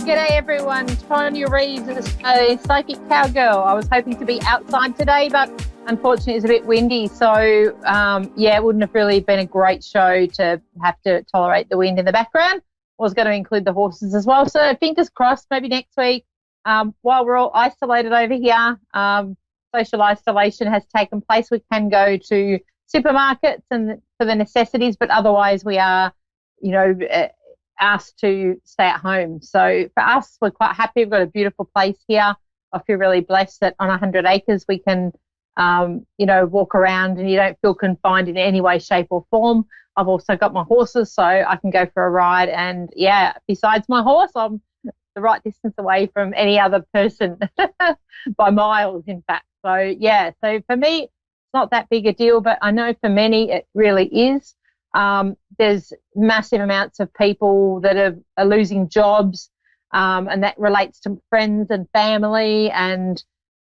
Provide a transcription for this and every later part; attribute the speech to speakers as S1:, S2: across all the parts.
S1: G'day everyone, Tonia Reeves is a psychic cowgirl. I was hoping to be outside today, but unfortunately it's a bit windy. So, it wouldn't have really been a great show to have to tolerate the wind in the background. I was going to include the horses as well. So fingers crossed, maybe next week, while we're all isolated over here, social isolation has taken place. We can go to supermarkets and for the necessities, but otherwise we are, asked to stay at home. So for us, we're quite happy. We've got a beautiful place here. I feel really blessed that on 100 acres we can, walk around and you don't feel confined in any way, shape or form. I've also got my horses, so I can go for a ride. And, besides my horse, I'm the right distance away from any other person by miles, in fact. So for me, it's not that big a deal, but I know for many it really is. There's massive amounts of people that are losing jobs, and that relates to friends and family. And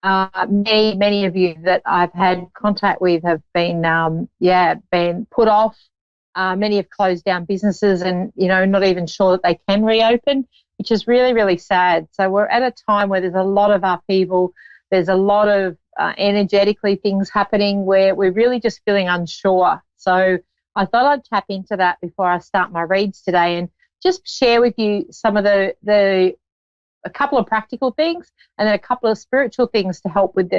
S1: many of you that I've had contact with have been, been put off. Many have closed down businesses and, not even sure that they can reopen, which is really, really sad. So we're at a time where there's a lot of upheaval. There's a lot of energetically things happening where we're really just feeling unsure. So I thought I'd tap into that before I start my reads today and just share with you some of a couple of practical things and then a couple of spiritual things to help with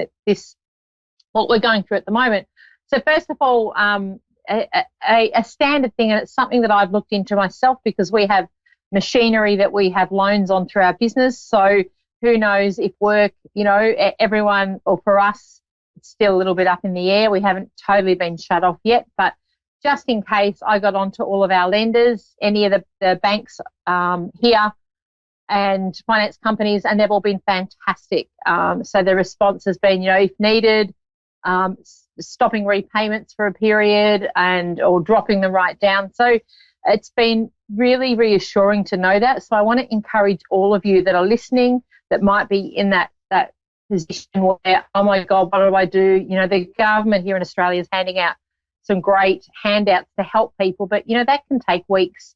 S1: what we're going through at the moment. So first of all, a standard thing, and it's something that I've looked into myself because we have machinery that we have loans on through our business. So who knows if work, everyone, or for us, it's still a little bit up in the air. We haven't totally been shut off yet, but just in case, I got onto all of our lenders, any of the banks here and finance companies, and they've all been fantastic. So the response has been, if needed, stopping repayments for a period or dropping them right down. So it's been really reassuring to know that. So I want to encourage all of you that are listening that might be in that position where, oh my God, what do I do? The government here in Australia is handing out some great handouts to help people, but that can take weeks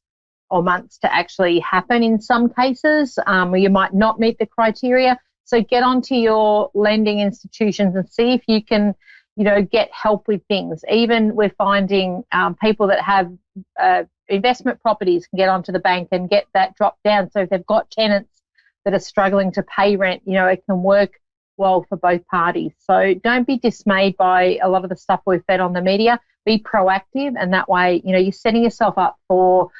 S1: or months to actually happen in some cases, where you might not meet the criteria. So get onto your lending institutions and see if you can, get help with things. Even we're finding people that have investment properties can get onto the bank and get that dropped down. So if they've got tenants that are struggling to pay rent, it can work well for both parties. So don't be dismayed by a lot of the stuff we've fed on the media. Be proactive, and that way, you're setting yourself up for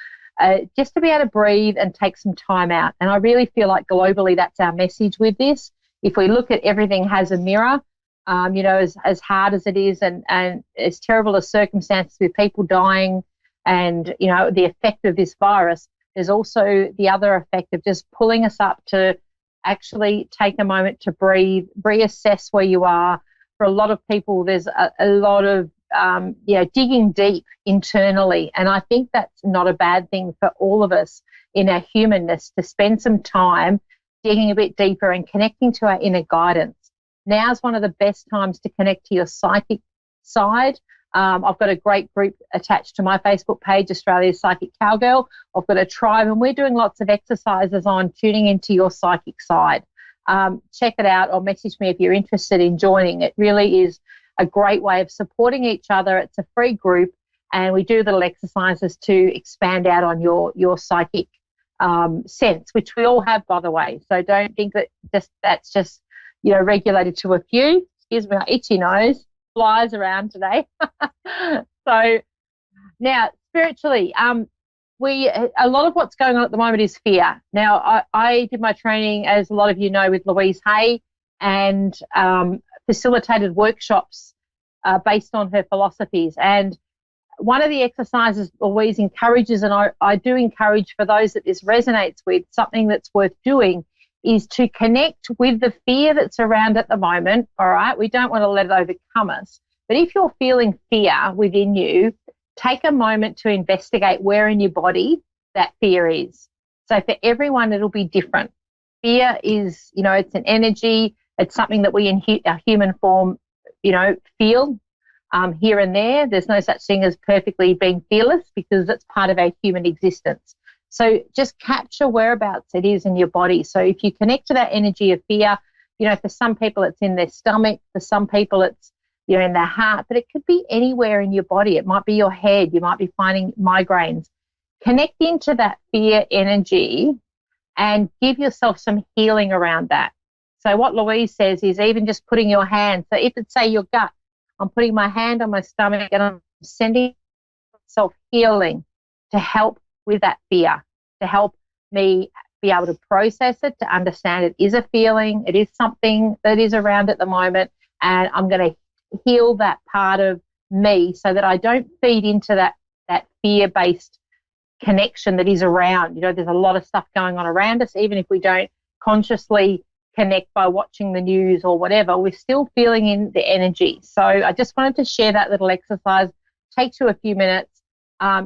S1: just to be able to breathe and take some time out. And I really feel like globally that's our message with this. If we look at everything as a mirror, as hard as it is and as terrible as circumstances with people dying and, the effect of this virus, there's also the other effect of just pulling us up to actually take a moment to breathe, reassess where you are. For a lot of people, there's a lot of digging deep internally. And I think that's not a bad thing for all of us in our humanness to spend some time digging a bit deeper and connecting to our inner guidance. Now's one of the best times to connect to your psychic side. I've got a great group attached to my Facebook page, Australia's Psychic Cowgirl. I've got a tribe and we're doing lots of exercises on tuning into your psychic side. Check it out or message me if you're interested in joining. It really is a great way of supporting each other. It's a free group and we do little exercises to expand out on your psychic sense, which we all have, by the way. So don't think that that's just regulated to a few. Excuse me, my itchy nose flies around today. So now spiritually, a lot of what's going on at the moment is fear. Now I did my training, as a lot of you know, with Louise Hay and facilitated workshops based on her philosophies. And one of the exercises Louise encourages, and I do encourage for those that this resonates with, something that's worth doing, is to connect with the fear that's around at the moment, all right? We don't want to let it overcome us. But if you're feeling fear within you, take a moment to investigate where in your body that fear is. So for everyone, it'll be different. Fear is, it's an energy. It's something that we in our human form, feel here and there. There's no such thing as perfectly being fearless because it's part of our human existence. So just capture whereabouts it is in your body. So if you connect to that energy of fear, you know, for some people it's in their stomach, for some people it's, you know, in their heart, but it could be anywhere in your body. It might be your head. You might be finding migraines. Connect into that fear energy and give yourself some healing around that. So what Louise says is even just putting your hand, so if it's, say, your gut, I'm putting my hand on my stomach and I'm sending self-healing to help with that fear, to help me be able to process it, to understand it is a feeling, it is something that is around at the moment, and I'm going to heal that part of me so that I don't feed into that fear-based connection that is around. You know, there's a lot of stuff going on around us, even if we don't consciously connect by watching the news or whatever, we're still feeling in the energy. So I just wanted to share that little exercise. Takes you a few minutes.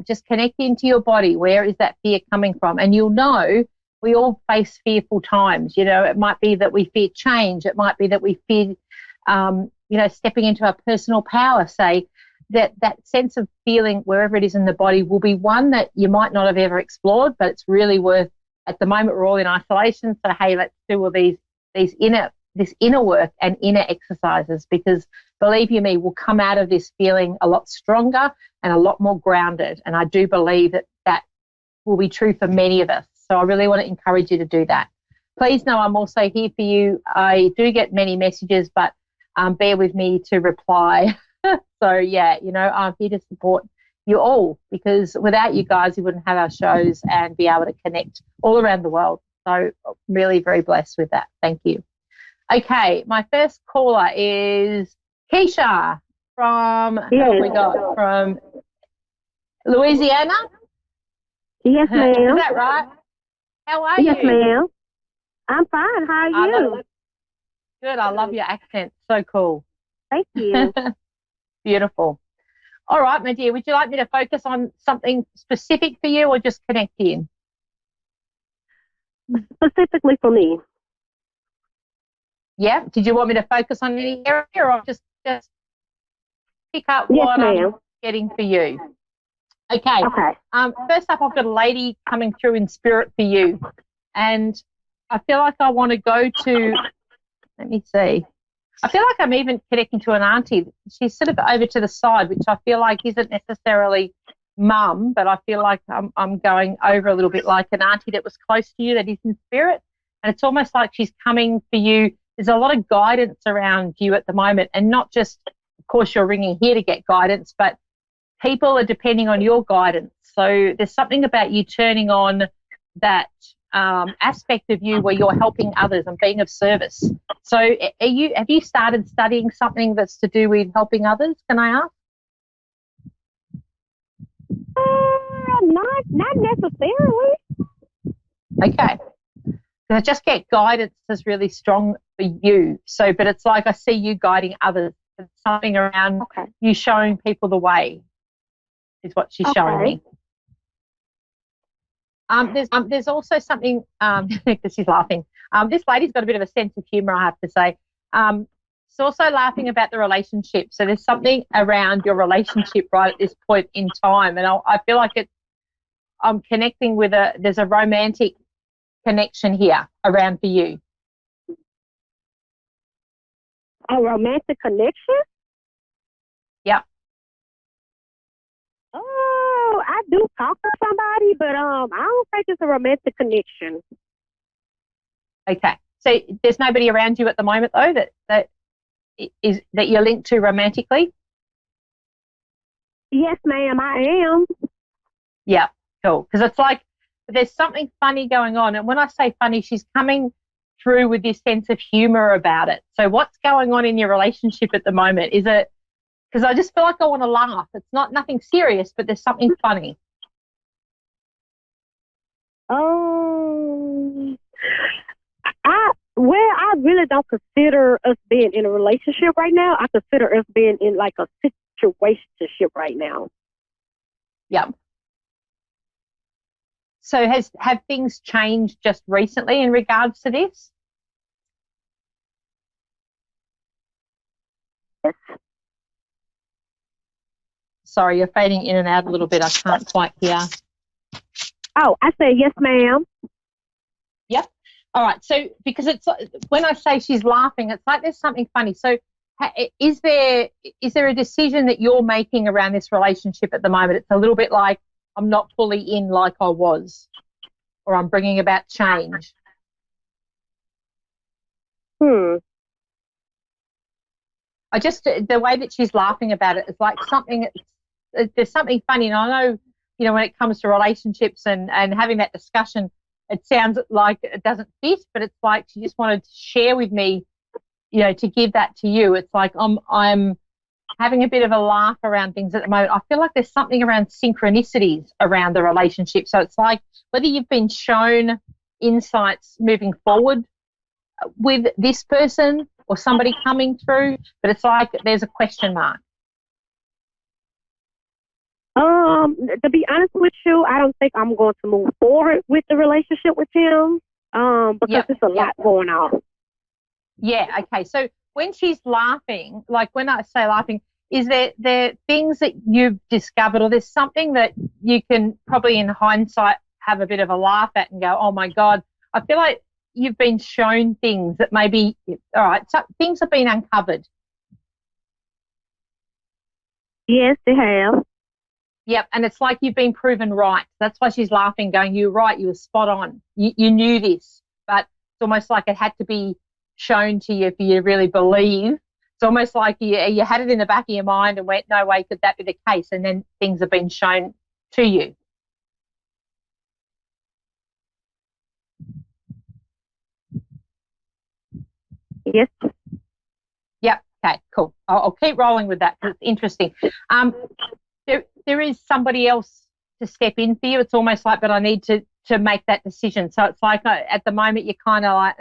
S1: Just connect into your body. Where is that fear coming from? And you'll know we all face fearful times. You know, it might be that we fear change. It might be that we fear, you know, stepping into our personal power, say. That sense of feeling wherever it is in the body will be one that you might not have ever explored, but it's really worth, at the moment we're all in isolation, so hey, let's do all this inner work and inner exercises, because believe you me, we'll come out of this feeling a lot stronger and a lot more grounded, and I do believe that will be true for many of us. So I really want to encourage you to do that. Please know I'm also here for you. I do get many messages, but bear with me to reply. So, yeah, you know, I'm here to support you all, because without you guys, we wouldn't have our shows and be able to connect all around the world. So really very blessed with that. Thank you. Okay, my first caller is Keisha from, who have we got? From Louisiana?
S2: Yes, ma'am.
S1: Is that right? How are you?
S2: Yes, ma'am. I'm fine. How are you?
S1: Good. I love your accent. So cool.
S2: Thank you.
S1: Beautiful. All right, my dear, would you like me to focus on something specific for you or just connect in?
S2: Specifically for me.
S1: Yeah. Did you want me to focus on any area, or just pick up what I'm getting for you? Okay. First up, I've got a lady coming through in spirit for you, and I feel like I want to go to, let me see. I feel like I'm even connecting to an auntie. She's sort of over to the side, which I feel like isn't necessarily mum, but I feel like I'm going over a little bit like an auntie that was close to you that is in spirit. And it's almost like she's coming for you. There's a lot of guidance around you at the moment, and not just, of course, you're ringing here to get guidance, but people are depending on your guidance. So there's something about you turning on that aspect of you where you're helping others and being of service. So have you started studying something that's to do with helping others, can I ask?
S2: Not necessarily.
S1: Okay. I just get guidance is really strong for you. So, but it's like I see you guiding others. It's something around you showing people the way is what she's showing me. There's also something, because she's laughing. This lady's got a bit of a sense of humour, I have to say. She's also laughing about the relationship. So there's something around your relationship right at this point in time. And I feel like I'm connecting with there's a romantic connection here around for you.
S2: A romantic connection?
S1: Yeah.
S2: Oh, I do talk to somebody, but I don't think it's a romantic connection.
S1: Okay. So there's nobody around you at the moment though that you're linked to romantically?
S2: Yes, ma'am, I am.
S1: Yeah, cool. Because it's like there's something funny going on. And when I say funny, she's coming through with this sense of humour about it. So what's going on in your relationship at the moment? Is it, because I just feel like I want to laugh. It's nothing serious, but there's something funny.
S2: Oh, I really don't consider us being in a relationship right now. I consider us being in like a situationship right now.
S1: Yeah. So have things changed just recently in regards to this?
S2: Yes.
S1: Sorry, you're fading in and out a little bit. I can't quite hear.
S2: Oh, I said yes, ma'am.
S1: Yep. All right. So because it's when I say she's laughing, it's like there's something funny. So is there a decision that you're making around this relationship at the moment? It's a little bit like I'm not fully in like I was, or I'm bringing about change.
S2: Hmm.
S1: I just the way that she's laughing about it is like something. There's something funny, and I know when it comes to relationships and having that discussion, it sounds like it doesn't fit, but it's like she just wanted to share with me, to give that to you. It's like I'm having a bit of a laugh around things at the moment. I feel like there's something around synchronicities around the relationship. So it's like whether you've been shown insights moving forward with this person or somebody coming through, but it's like there's a question mark.
S2: To be honest with you, I don't think I'm going to move forward with the relationship with him. Because there's a lot going on.
S1: Yeah. Okay. So when she's laughing, like when I say laughing, is there things that you've discovered, or there's something that you can probably in hindsight have a bit of a laugh at and go, oh my God, I feel like you've been shown things that maybe, all right, so things have been uncovered.
S2: Yes, they have.
S1: Yep, and it's like you've been proven right. That's why she's laughing, going, you're right, you were spot on. You knew this, but it's almost like it had to be shown to you for you to really believe. It's almost like you had it in the back of your mind and went, no way could that be the case, and then things have been shown to you.
S2: Yes.
S1: Yep, okay, cool. I'll keep rolling with that because it's interesting. There is somebody else to step in for you. It's almost like, but I need to make that decision. So it's like at the moment you're kind of like,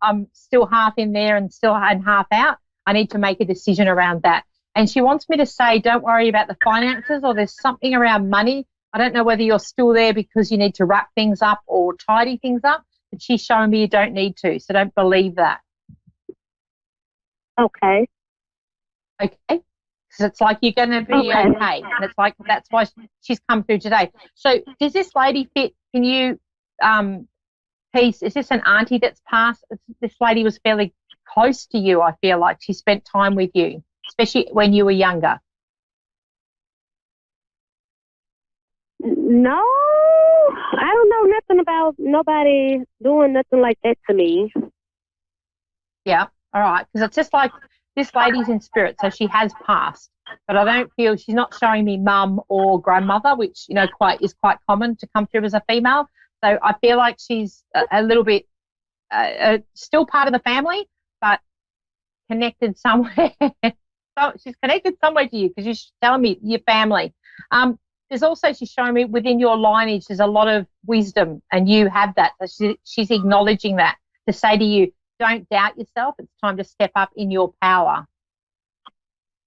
S1: I'm still half in there and still half out. I need to make a decision around that. And she wants me to say, don't worry about the finances, or there's something around money. I don't know whether you're still there because you need to wrap things up or tidy things up, but she's showing me you don't need to. So don't believe that.
S2: Okay.
S1: Okay. Because it's like you're going to be okay. And it's like that's why she's come through today. So does this lady fit? Can you piece? Is this an auntie that's passed? This lady was fairly close to you. I feel like she spent time with you, especially when you were younger.
S2: No, I don't know nothing about nobody doing nothing like that to me.
S1: Yeah. All right. Because it's just like this lady's in spirit, so she has passed. But I don't feel she's not showing me mum or grandmother, which is quite common to come through as a female. So I feel like she's a little bit still part of the family, but connected somewhere. So she's connected somewhere to you because she's telling me your family. There's also, she's showing me within your lineage, there's a lot of wisdom, and you have that. So she's acknowledging that to say to you, don't doubt yourself. It's time to step up in your power.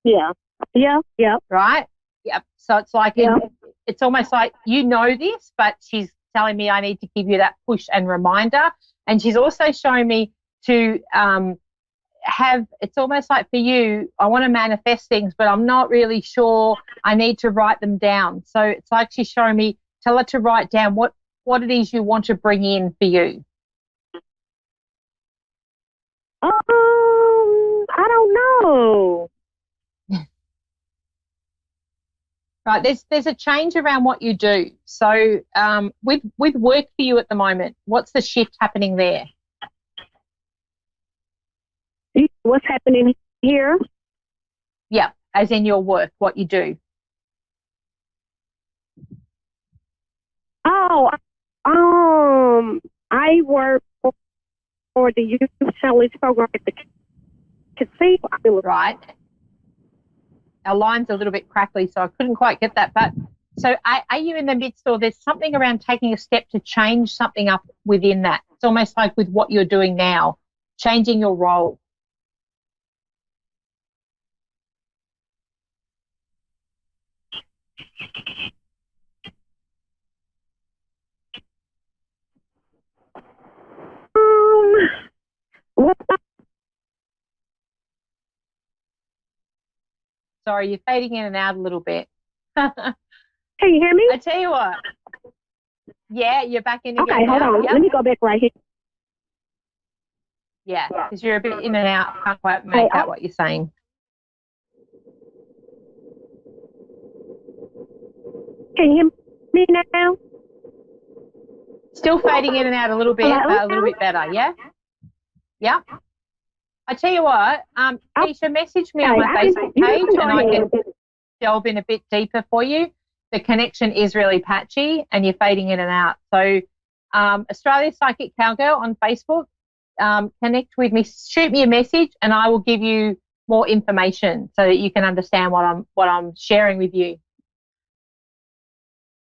S2: Yeah. Yeah. Yeah.
S1: Right? Yep. So it's like, it's almost like this, but she's telling me I need to give you that push and reminder. And she's also showing me to it's almost like for you, I want to manifest things, but I'm not really sure. I need to write them down. So it's like she's showing me, tell her to write down what it is you want to bring in for you.
S2: I don't know.
S1: Right, there's a change around what you do. So with work for you at the moment, what's the shift happening there?
S2: What's happening here?
S1: Yeah, as in your work, what you do.
S2: Oh, I work for the youth challenge program at the casino.
S1: Right. Our line's a little bit crackly, so I couldn't quite get that. But so are you in the midst, or there's something around taking a step to change something up within that? It's almost like with what you're doing now, changing your role.
S2: What?
S1: Sorry, you're fading in and out a little bit.
S2: Can you hear me?
S1: I tell you what. Yeah, you're back in again.
S2: Okay, hold on.
S1: Yep.
S2: Let me go back right here.
S1: Yeah, because you're a bit in and out. Can't quite make out what you're saying.
S2: Can you hear me now?
S1: Still fading in and out a little bit, but a little bit better, yeah? Yeah. I tell you what, Keisha, message me on my Facebook page and I can delve in a bit deeper for you. The connection is really patchy and you're fading in and out. So Australia Psychic Cowgirl on Facebook, connect with me, shoot me a message and I will give you more information so that you can understand what I'm sharing with you.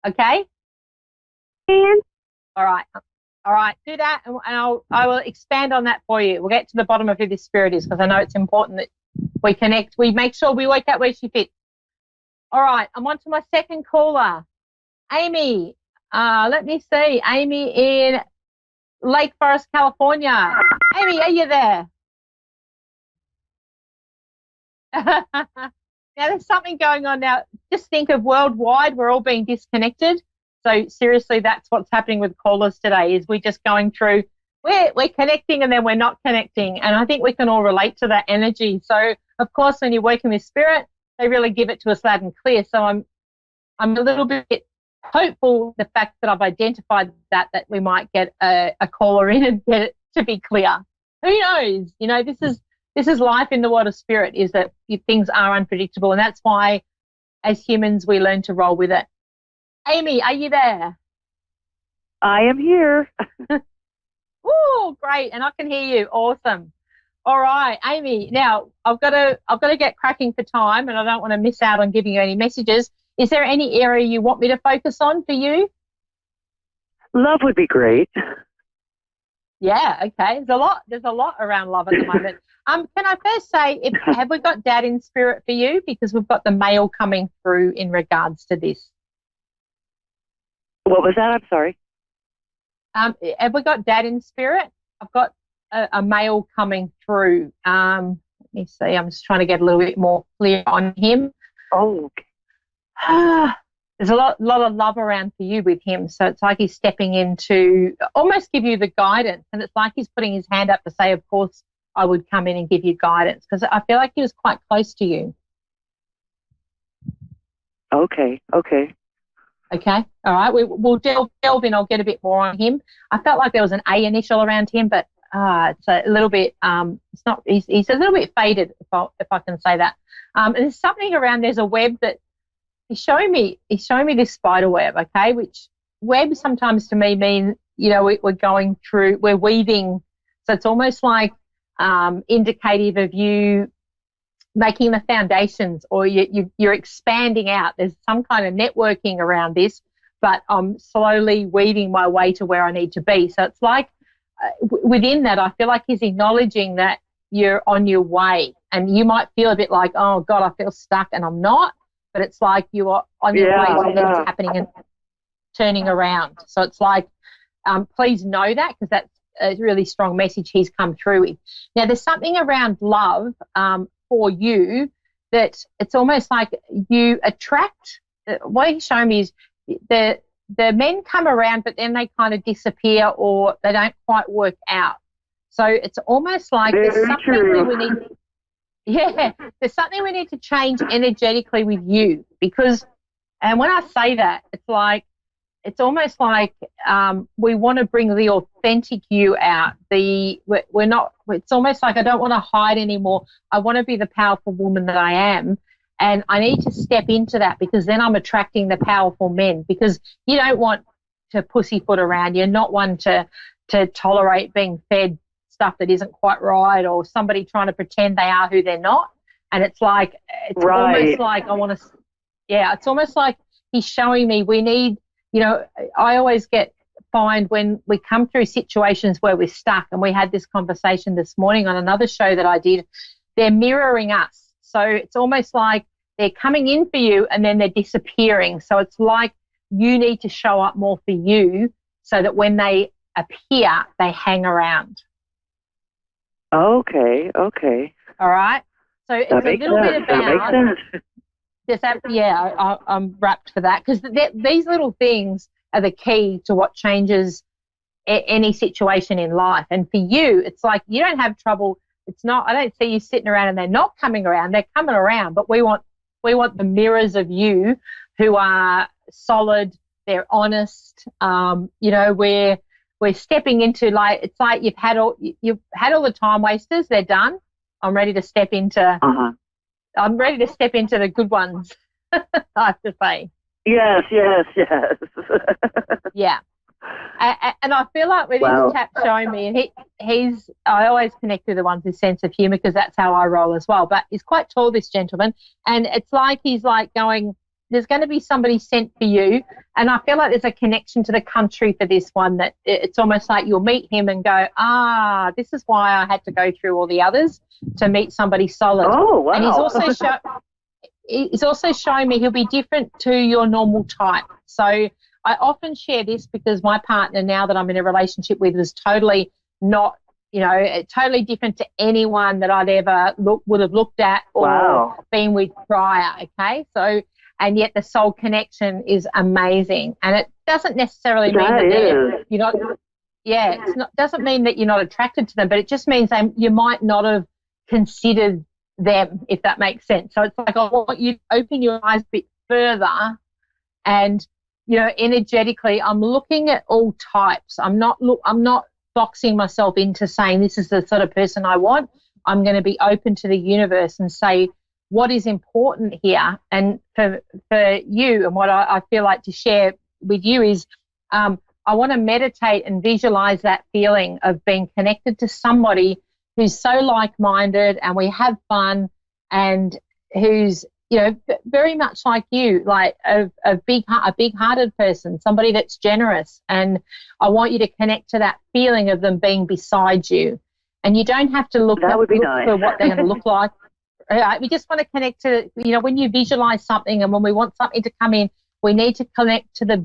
S1: Okay? All right, do that and I will expand on that for you. We'll get to the bottom of who this spirit is because I know it's important that we connect. We make sure we work out where she fits. All right, I'm on to my second caller. Amy, let me see. Amy in Lake Forest, California. Amy, are you there? Now, there's something going on now. Just think of worldwide, we're all being disconnected. So seriously, that's what's happening with callers today is we're just going through, we're connecting and then we're not connecting. And I think we can all relate to that energy. So, of course, when you're working with spirit, they really give it to us loud and clear. So I'm a little bit hopeful the fact that I've identified that we might get a caller in and get it to be clear. Who knows? You know, this is life in the world of spirit, is that things are unpredictable. And that's why as humans we learn to roll with it. Amy, are you there?
S3: I am here.
S1: Oh, great. And I can hear you. Awesome. All right, Amy. Now, I've got to get cracking for time and I don't want to miss out on giving you any messages. Is there any area you want me to focus on for you?
S3: Love would be great.
S1: Yeah, okay. There's a lot around love at the moment. Can I first say, have we got Dad in spirit for you? Because we've got the mail coming through in regards to this.
S3: What was that? I'm sorry.
S1: Have we got Dad in spirit? I've got a mail coming through. Let me see. I'm just trying to get a little bit more clear on him.
S3: Oh, okay.
S1: There's a lot of love around for you with him. So it's like he's stepping in to almost give you the guidance. And it's like he's putting his hand up to say, of course, I would come in and give you guidance, because I feel like he was quite close to you.
S3: Okay.
S1: Okay. All right. We'll delve in. I'll get a bit more on him. I felt like there was an A initial around him, but it's a little bit, it's not, he's a little bit faded, if I can say that. And there's something around, there's a web that he's showing me this spider web, okay, which web sometimes to me mean, you know, we're going through, we're weaving. So it's almost like indicative of you making the foundations, or you're expanding out. There's some kind of networking around this, but I'm slowly weaving my way to where I need to be. So it's like within that, I feel like he's acknowledging that you're on your way, and you might feel a bit like, oh God, I feel stuck, and I'm not, but it's like you are on your way to things happening and turning around. So it's like, please know that, because that's a really strong message he's come through with. Now, there's something around love for you that it's almost like you attract. What he's showing me is the men come around, but then they kind of disappear, or they don't quite work out. So it's almost like there's something we need. Yeah, there's something we need to change energetically with you, because, and when I say that, it's almost like we want to bring the authentic you out. We're not. It's almost like I don't want to hide anymore. I want to be the powerful woman that I am, and I need to step into that, because then I'm attracting the powerful men. Because you don't want to pussyfoot around. You're not one to tolerate being fed stuff that isn't quite right, or somebody trying to pretend they are who they're not. And it's like, it's almost like it's almost like he's showing me we need, you know, I always find when we come through situations where we're stuck, and we had this conversation this morning on another show that I did, they're mirroring us. So it's almost like they're coming in for you and then they're disappearing. So it's like you need to show up more for you, so that when they appear, they hang around.
S3: Okay.
S1: All right. So it's a little bit about.
S3: That makes sense.
S1: I'm wrapped for that, because these little things, are the key to what changes any situation in life. And for you, it's like you don't have trouble. It's not, I don't see you sitting around and they're not coming around. They're coming around, but we want the mirrors of you who are solid, they're honest. We're stepping into, like, it's like you've had all the time wasters, they're done. I'm ready to step into the good ones, I have to say.
S3: Yes.
S1: Yeah. And I feel like with this chap showing me, and I always connect with the ones with sense of humour because that's how I roll as well. But he's quite tall, this gentleman, and it's like he's like going, there's going to be somebody sent for you. And I feel like there's a connection to the country for this one, that it's almost like you'll meet him and go, this is why I had to go through all the others to meet somebody solid.
S3: Oh, wow.
S1: And he's also showing me he'll be different to your normal type. So I often share this because my partner, now that I'm in a relationship with, is totally not, totally different to anyone that I'd ever would have looked at or been with prior, okay? So, and yet the soul connection is amazing. And it doesn't necessarily mean that you're not, doesn't mean that you're not attracted to them, but it just means you might not have considered them, if that makes sense. So it's like I want you to open your eyes a bit further and, energetically, I'm looking at all types. I'm not boxing myself into saying this is the sort of person I want. I'm going to be open to the universe and say what is important here. And for you, and what I feel like to share with you is I want to meditate and visualize that feeling of being connected to somebody who's so like-minded and we have fun, and who's very much like you, like a big-hearted person, somebody that's generous. And I want you to connect to that feeling of them being beside you. And you don't have to look for what they're going to look like. We just want to connect to, when you visualize something and when we want something to come in, we need to connect to the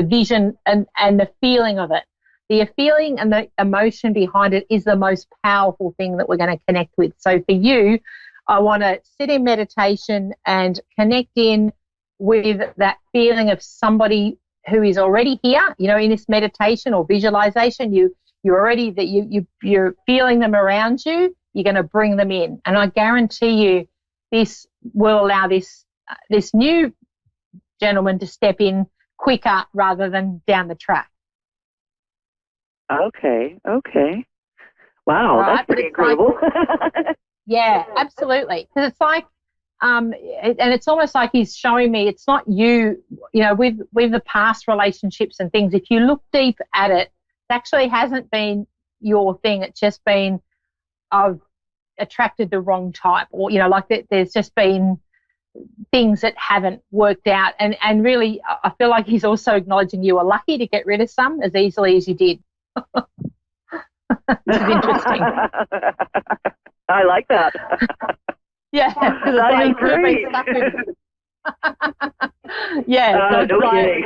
S1: vision and the feeling of it. The feeling and the emotion behind it is the most powerful thing that we're going to connect with. So for you, I want to sit in meditation and connect in with that feeling of somebody who is already here, in this meditation or visualization. You're already that you're feeling them around you. You're going to bring them in, and I guarantee you, this will allow this new gentleman to step in quicker rather than down the track.
S3: Okay. Wow, right, that's pretty incredible.
S1: Yeah, absolutely. Because it's like, and it's almost like he's showing me it's not you, with the past relationships and things. If you look deep at it, it actually hasn't been your thing. It's just been, I've attracted the wrong type, or, like that. There's just been things that haven't worked out. And really, I feel like he's also acknowledging you were lucky to get rid of some as easily as you did. This is interesting.
S3: I like that.
S1: Yeah, because
S3: that is great.
S1: Yeah,
S3: no kidding.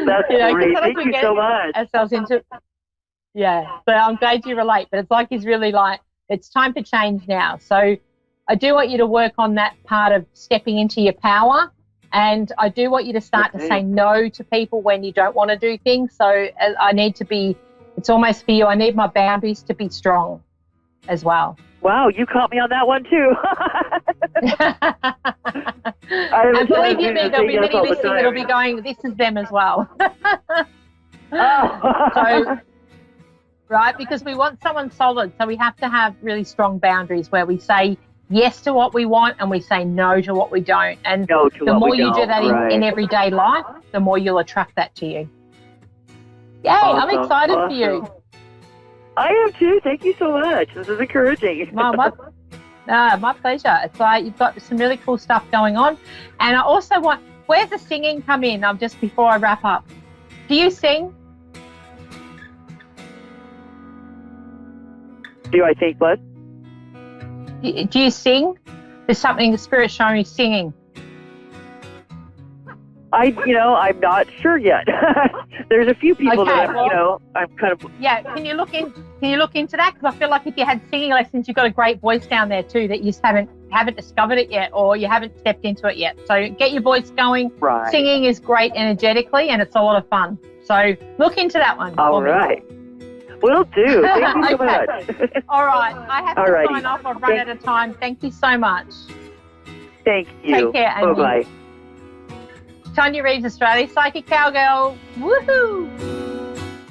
S3: That's great. Thank you so much.
S1: Ourselves into, yeah, so I'm glad you relate. But it's like he's really like, it's time for change now. So I do want you to work on that part of stepping into your power. And I do want you to start to say no to people when you don't want to do things. So I need to be, it's almost for you, I need my boundaries to be strong as well.
S3: Wow, you caught me on that one too.
S1: And believe you me, there'll be many listening that'll be going, this is them as well. So, right, because we want someone solid. So we have to have really strong boundaries where we say yes to what we want and we say no to what we don't. And the more you do that in everyday life, the more you'll attract that to you. Yay, awesome. I'm excited for you.
S3: I am too. Thank you so much. This is encouraging.
S1: My pleasure. It's like you've got some really cool stuff going on. And I also want, where's the singing come in? Just before I wrap up. Do you sing?
S3: Do I think what?
S1: Do you sing? There's something the Spirit's showing you singing.
S3: I'm not sure yet. There's a few people that I'm kind of.
S1: Yeah, can you look into that? Because I feel like if you had singing lessons, you've got a great voice down there too that you just haven't haven't discovered it yet, or you haven't stepped into it yet. So get your voice going.
S3: Right.
S1: Singing is great energetically, and it's a lot of fun. So look into that one.
S3: All right. Will do. Thank you so much.
S1: All right. I have to sign off. I've run out of time. Thank you so much.
S3: Thank you.
S1: Take care, Andy.
S3: Bye-bye.
S1: Tonia Reeves, Australia Psychic Cowgirl. Woohoo!